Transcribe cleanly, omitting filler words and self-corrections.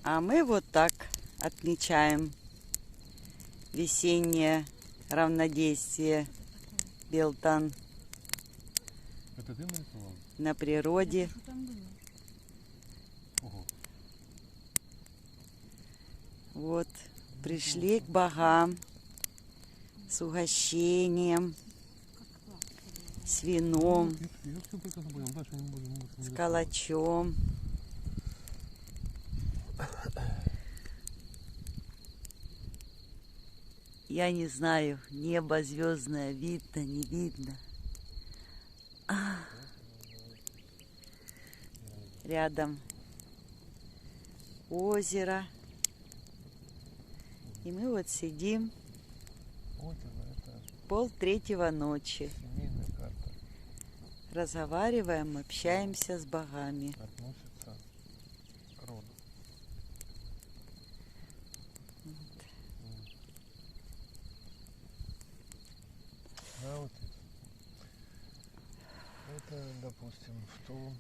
А мы вот так отмечаем весеннее равнодействие Белтан Это ты нарисовал? на природе. Что там было? Ого. Вот, пришли к богам с угощением, с вином, Я все прекрасно понял. Дальше не будем. с калачом. Я не знаю, небо звездное видно, не видно. Рядом озеро. И мы вот сидим Это 2:30 ночи. семейная карта. Разговариваем, общаемся с богами. Относится к роду. Да, вот это, допустим, в том